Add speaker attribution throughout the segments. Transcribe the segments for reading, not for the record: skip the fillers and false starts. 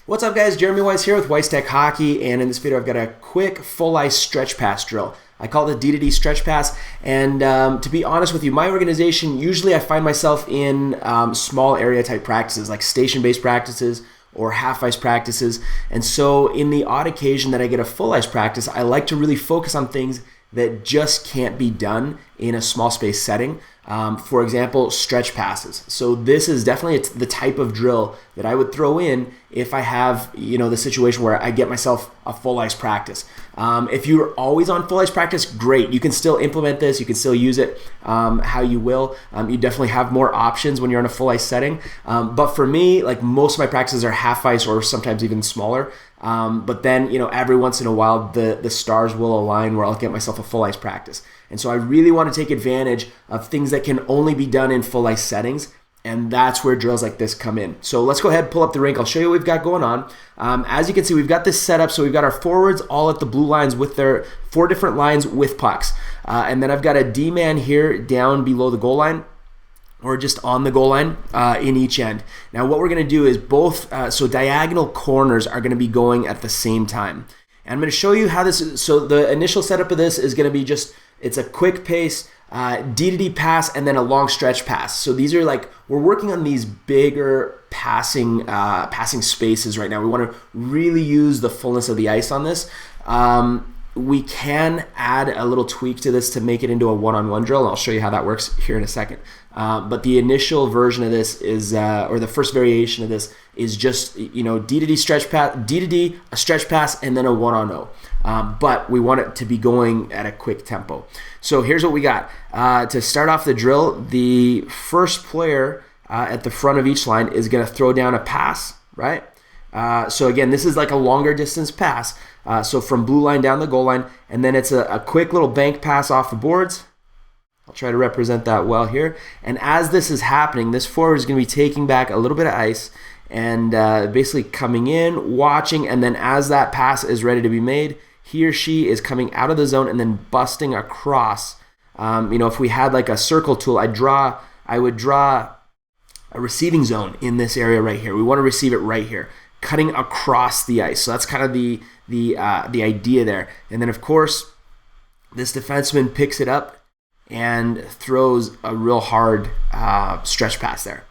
Speaker 1: What's up, guys? Jeremy Weiss here with Weiss Tech Hockey, and in this video I've got a quick full ice stretch pass drill. I call it the D-to-D stretch pass, and to be honest with you, my organization, usually I find myself in small area type practices, like station-based practices or half ice practices, and so in the odd occasion that I get a full ice practice, I like to really focus on things that just can't be done in a small space setting. For example, stretch passes. So this is definitely the type of drill that I would throw in if I have, the situation where I get myself a full ice practice. If you're always on full ice practice, great. You can still implement this. You can still use it how you will. You definitely have more options when you're on a full ice setting. But for me, like most of my practices are half ice or sometimes even smaller. But then, every once in a while, the stars will align where I'll get myself a full ice practice. And so I really want to take advantage of things that can only be done in full ice settings. And that's where drills like this come in. So let's go ahead and pull up the rink. I'll show you what we've got going on. As you can see, we've got this set up. So we've got our forwards all at the blue lines with their 4 different lines with pucks. And then I've got a D-man here down below the goal line, or just on the goal line in each end. Now what we're gonna do is both, so diagonal corners are gonna be going at the same time. And I'm gonna show you how this is. So the initial setup of this is gonna be it's a quick pace, D-to-D pass, and then a long stretch pass. So these are we're working on these bigger passing spaces right now. We wanna really use the fullness of the ice on this. We can add a little tweak to this to make it into a one-on-one drill, and I'll show you how that works here in a second. But the initial version of this is, or the first variation of this is just, D-to-D stretch pass, D-to-D, a stretch pass, and then a one-on-0. But we want it to be going at a quick tempo. So here's what we got. To start off the drill, the first player at the front of each line is going to throw down a pass, right? So again, this is like a longer distance pass. So from blue line down the goal line, and then it's a quick little bank pass off the boards. I'll try to represent that well here. And as this is happening, this forward is going to be taking back a little bit of ice and basically coming in, watching, and then as that pass is ready to be made, he or she is coming out of the zone and then busting across. If we had like a circle tool, I would draw a receiving zone in this area right here. We want to receive it right here, cutting across the ice. So that's kind of the idea there. And then of course, this defenseman picks it up and throws a real hard stretch pass there.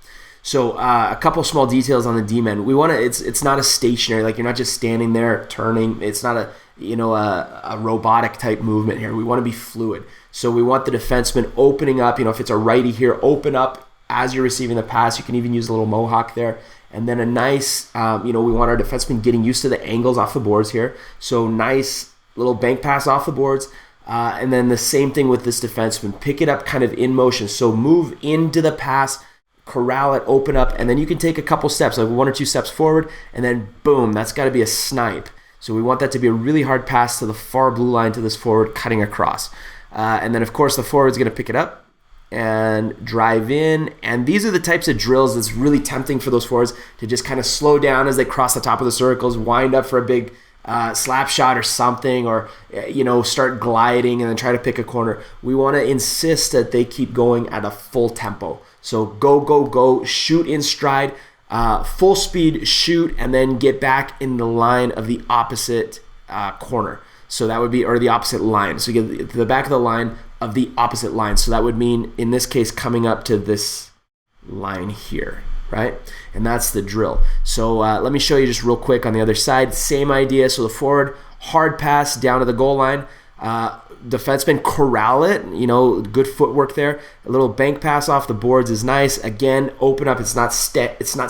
Speaker 1: So a couple small details on the D-men. We want to. It's not a stationary. Like you're not just standing there turning. It's not a robotic type movement here. We want to be fluid. So we want the defenseman opening up. If it's a righty here, open up as you're receiving the pass. You can even use a little mohawk there. And then a nice, we want our defenseman getting used to the angles off the boards here. So nice little bank pass off the boards. And then the same thing with this defenseman. Pick it up kind of in motion. So move into the pass, corral it, open up, and then you can take a couple steps, like 1 or 2 steps forward, and then boom, that's got to be a snipe. So we want that to be a really hard pass to the far blue line to this forward, cutting across. And then of course the forward's going to pick it up and drive in. And these are the types of drills that's really tempting for those forwards to just kind of slow down as they cross the top of the circles, wind up for a big slap shot or something, or start gliding and then try to pick a corner. We want to insist that they keep going at a full tempo. So go, shoot in stride, full speed, shoot, and then get back in the line of the opposite corner. So that would be, or the opposite line. So you get to the back of the line of the opposite line. So that would mean, in this case, coming up to this line here, right? And that's the drill. So let me show you just real quick on the other side. Same idea. So the forward, hard pass down to the goal line. Defenseman corral it, good footwork there. A little bank pass off the boards is nice. Again, open up. It's not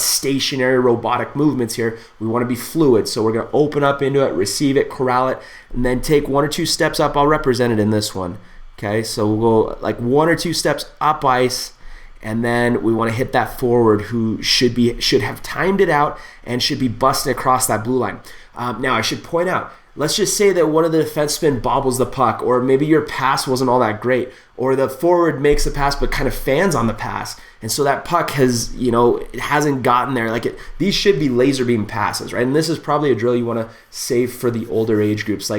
Speaker 1: stationary robotic movements here. We want to be fluid. So we're going to open up into it, receive it, corral it, and then take 1 or 2 steps up. I'll represent it in this one. Okay, so we'll go like 1 or 2 steps up ice, and then we want to hit that forward who should have timed it out and should be busting across that blue line. Now I should point out, let's just say that one of the defensemen bobbles the puck, or maybe your pass wasn't all that great, or the forward makes the pass but kind of fans on the pass, and so that puck has, it hasn't gotten there. These should be laser beam passes, right? And this is probably a drill you want to save for the older age groups.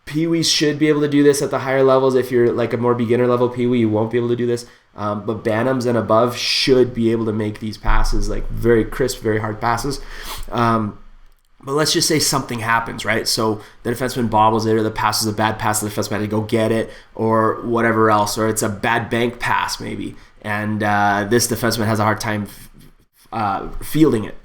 Speaker 1: Pee-wees should be able to do this at the higher levels. If you're like a more beginner level Pee-wee, you won't be able to do this. But Bantams and above should be able to make these passes, like very crisp, very hard passes. But let's just say something happens, right? So the defenseman bobbles it, or the pass is a bad pass, the defenseman had to go get it, or whatever else, or it's a bad bank pass maybe, and this defenseman has a hard time fielding it.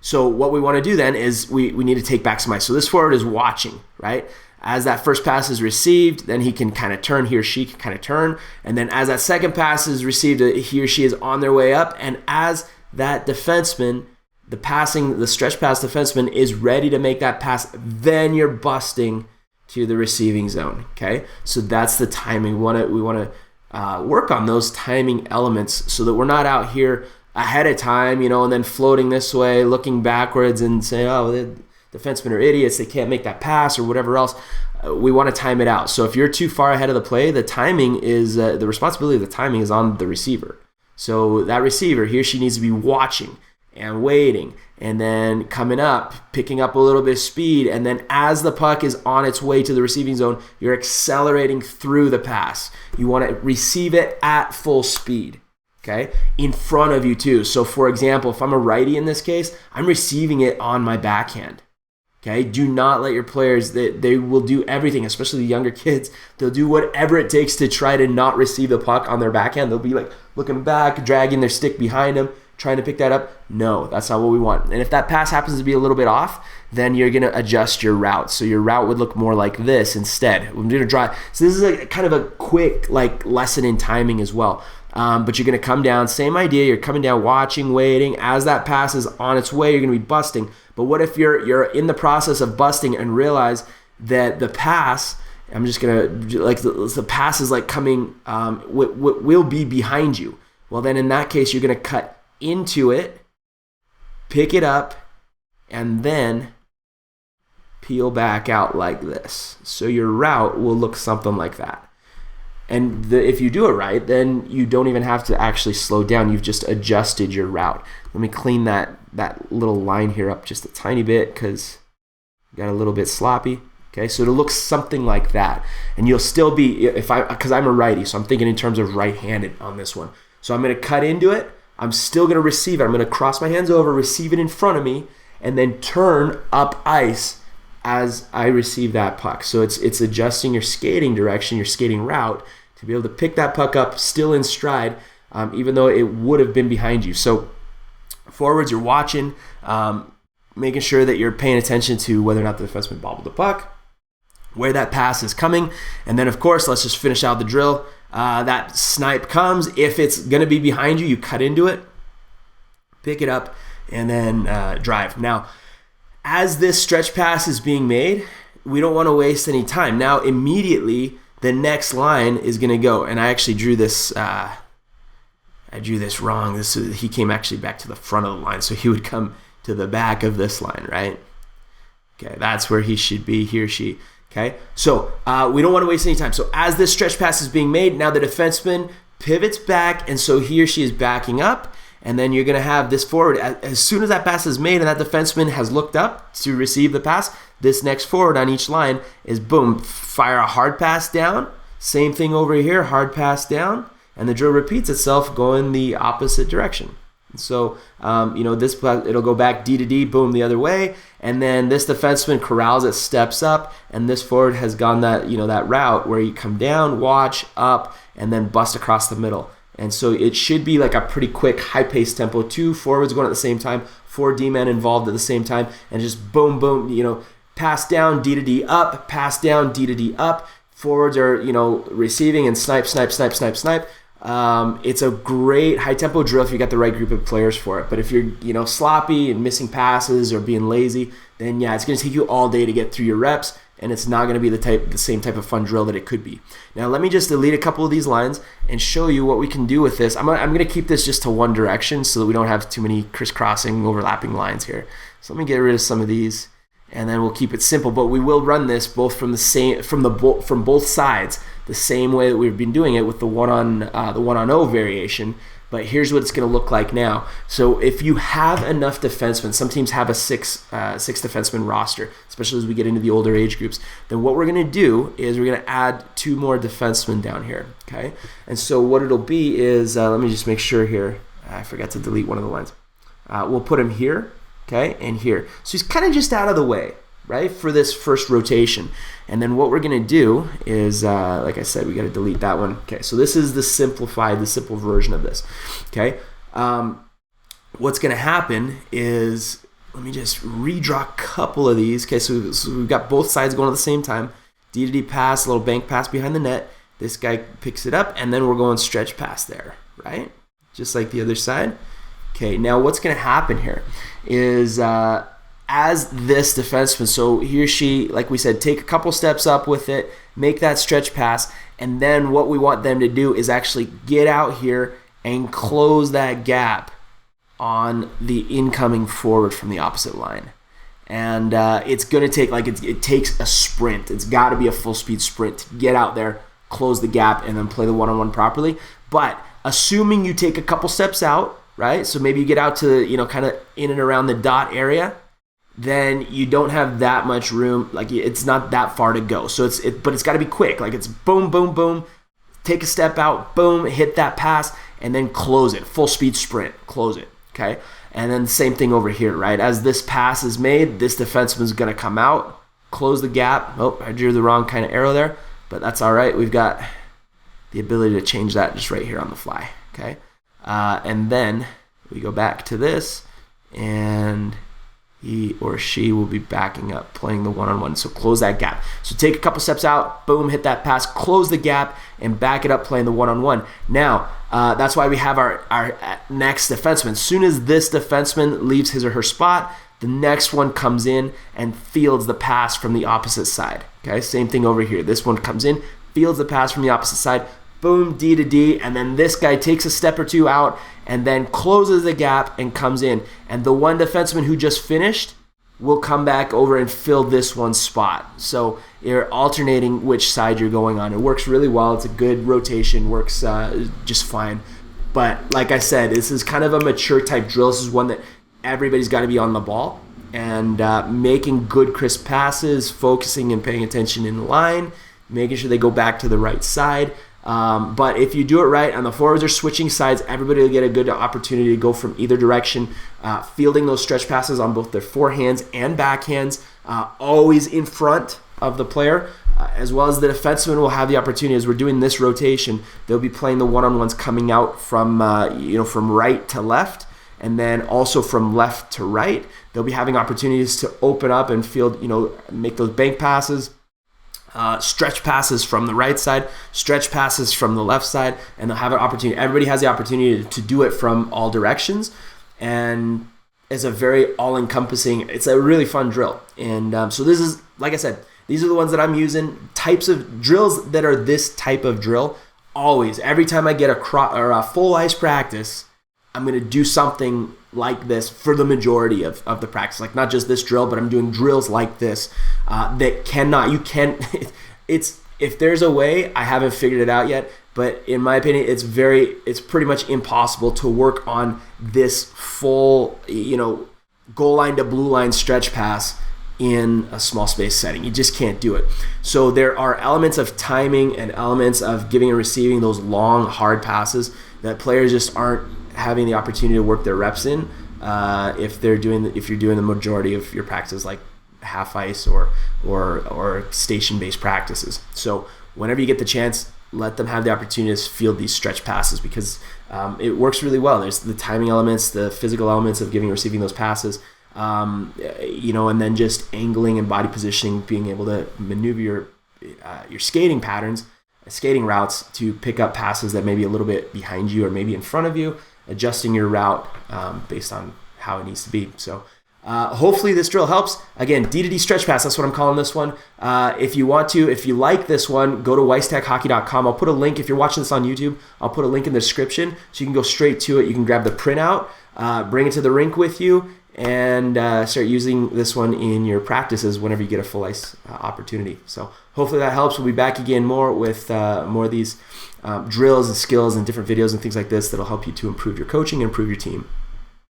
Speaker 1: So what we want to do then is we need to take back some ice. So this forward is watching, right? As that first pass is received, then he can kind of turn, he or she can kind of turn, and then as that second pass is received, he or she is on their way up, and as that defenseman, the stretch pass defenseman is ready to make that pass, then you're busting to the receiving zone, okay? So that's the timing. We want to work on those timing elements so that we're not out here ahead of time, and then floating this way, looking backwards and saying, oh, the defensemen are idiots, they can't make that pass or whatever else. We want to time it out. So if you're too far ahead of the play, the timing is, the responsibility of the timing is on the receiver. So that receiver, he or she needs to be watching and waiting, and then coming up, picking up a little bit of speed, and then as the puck is on its way to the receiving zone, you're accelerating through the pass. You want to receive it at full speed, okay? In front of you too. So for example, if I'm a righty in this case, I'm receiving it on my backhand. Okay, do not let your players, they will do everything, especially the younger kids. They'll do whatever it takes to try to not receive the puck on their backhand. They'll be like looking back, dragging their stick behind them, trying to pick that up. No, that's not what we want. And if that pass happens to be a little bit off, then you're going to adjust your route. So your route would look more like this instead. I'm going to drive. So this is a kind of a quick lesson in timing as well. But you're going to come down, same idea. You're coming down, watching, waiting. As that pass is on its way, you're going to be busting. But what if you're in the process of busting and realize that the pass, I'm just going to, the pass is coming, will be behind you. Well, then in that case, you're going to cut into it, pick it up, and then peel back out like this. So your route will look something like that. And if you do it right, then you don't even have to actually slow down. You've just adjusted your route. Let me clean that little line here up just a tiny bit because it got a little bit sloppy. Okay, so it'll look something like that. And you'll still be, because I'm a righty, so I'm thinking in terms of right-handed on this one. So I'm going to cut into it. I'm still going to receive it. I'm going to cross my hands over, receive it in front of me, and then turn up ice as I receive that puck. So it's adjusting your skating direction, your skating route, to be able to pick that puck up still in stride, even though it would have been behind you. So forwards, you're watching, making sure that you're paying attention to whether or not the defenseman bobbled the puck, where that pass is coming, and then of course, let's just finish out the drill. That snipe comes. If it's going to be behind you, you cut into it, pick it up, and then drive. Now, as this stretch pass is being made, we don't want to waste any time. Now, immediately, the next line is going to go, and I actually drew this. I drew this wrong. He came actually back to the front of the line, so he would come to the back of this line, right? Okay, that's where he should be. He or she. Okay, so we don't want to waste any time. So as this stretch pass is being made, now the defenseman pivots back, and so he or she is backing up, and then you're going to have this forward. As soon as that pass is made and that defenseman has looked up to receive the pass, this next forward on each line is, boom, fire a hard pass down. Same thing over here, hard pass down, and the drill repeats itself going the opposite direction. So, it'll go back D to D, boom, the other way, and then this defenseman corrals it, steps up, and this forward has gone that route where you come down, watch, up, and then bust across the middle. And so it should be like a pretty quick, high-paced tempo. 2 forwards going at the same time, 4 D-men involved at the same time, and just boom, boom, pass down, D to D up, pass down, D to D up. Forwards are, receiving and snipe, snipe, snipe, snipe, snipe. It's a great high-tempo drill if you got the right group of players for it. But if you're, sloppy and missing passes or being lazy, then yeah, it's going to take you all day to get through your reps, and it's not going to be the same type of fun drill that it could be. Now, let me just delete a couple of these lines and show you what we can do with this. I'm going to keep this just to one direction so that we don't have too many crisscrossing, overlapping lines here. So let me get rid of some of these, and then we'll keep it simple. But we will run this both from both sides, the same way that we've been doing it with the one on O variation. but here's what it's going to look like now. So if you have enough defensemen, some teams have a six defenseman roster, especially as we get into the older age groups, then what we're going to do is we're going to add 2 more defensemen down here, okay? And so what it'll be is, let me just make sure here, I forgot to delete one of the lines. We'll put him here, okay, and here. So he's kind of just out of the way, right, for this first rotation. And then what we're going to do is, like I said, we got to delete that one. Okay, so this is the simple version of this, okay? What's going to happen is, let me just redraw a couple of these. Okay, so we've got both sides going at the same time. D to D pass, a little bank pass behind the net. This guy picks it up, and then we're going stretch pass there, right? Just like the other side. Okay, now what's going to happen here is as this defenseman, so he or she, like we said, take a couple steps up with it, make that stretch pass, and then what we want them to do is actually get out here and close that gap on the incoming forward from the opposite line. And it's going to take, it takes a sprint. It's got to be a full speed sprint to get out there, close the gap, and then play the one-on-one properly. But assuming you take a couple steps out, right? So maybe you get out to, kind of in and around the dot area, then you don't have that much room. Like, it's not that far to go. So but it's got to be quick. Like, it's boom, boom, boom. Take a step out, boom, hit that pass, and then close it. Full speed sprint, close it, okay? And then the same thing over here, right? As this pass is made, this defenseman's going to come out, close the gap. Oh, I drew the wrong kind of arrow there, but that's all right. We've got the ability to change that just right here on the fly, okay? And then we go back to this, and he or she will be backing up, playing the one-on-one. So close that gap. So take a couple steps out, boom, hit that pass, close the gap, and back it up, playing the one-on-one. Now, that's why we have our next defenseman. As soon as this defenseman leaves his or her spot, the next one comes in and fields the pass from the opposite side. Okay, same thing over here. This one comes in, fields the pass from the opposite side, boom, D to D, and then this guy takes a step or two out and then closes the gap and comes in. And the one defenseman who just finished will come back over and fill this one spot. So you're alternating which side you're going on. It works really well. It's a good rotation, works just fine. But like I said, this is kind of a mature type drill. This is one that everybody's got to be on the ball and making good crisp passes, focusing and paying attention in line, making sure they go back to the right side. But if you do it right, and the forwards are switching sides, everybody will get a good opportunity to go from either direction, fielding those stretch passes on both their forehands and backhands, always in front of the player, as well as the defenseman will have the opportunity. As we're doing this rotation, they'll be playing the one-on-ones coming out from from right to left, and then also from left to right. They'll be having opportunities to open up and field, make those bank passes. Stretch passes from the right side, stretch passes from the left side, and they'll have an opportunity. Everybody has the opportunity to do it from all directions, and it's a very all-encompassing, it's a really fun drill. And so this is, like I said, these are the ones that I'm using, types of drills that are this type of drill. Always, every time I get a full ice practice, I'm going to do something like this for the majority of the practice. Like, not just this drill, but I'm doing drills like this if there's a way, I haven't figured it out yet, but in my opinion, it's pretty much impossible to work on this full, goal line to blue line stretch pass in a small space setting. You just can't do it. So there are elements of timing and elements of giving and receiving those long, hard passes that players just aren't having the opportunity to work their reps in if you're doing the majority of your practices like half ice or station-based practices. So whenever you get the chance, let them have the opportunity to field these stretch passes, because it works really well. There's the timing elements, the physical elements of giving and receiving those passes, and then just angling and body positioning, being able to maneuver your skating patterns, skating routes to pick up passes that may be a little bit behind you or maybe in front of you, adjusting your route based on how it needs to be. So hopefully this drill helps. Again, D to D stretch pass, that's what I'm calling this one. If you like this one, go to weisstechhockey.com. I'll put a link, if you're watching this on YouTube, I'll put a link in the description so you can go straight to it. You can grab the printout, bring it to the rink with you, and start using this one in your practices whenever you get a full ice opportunity. So hopefully that helps. We'll be back again more with more of these drills and skills and different videos and things like this that'll help you to improve your coaching and improve your team.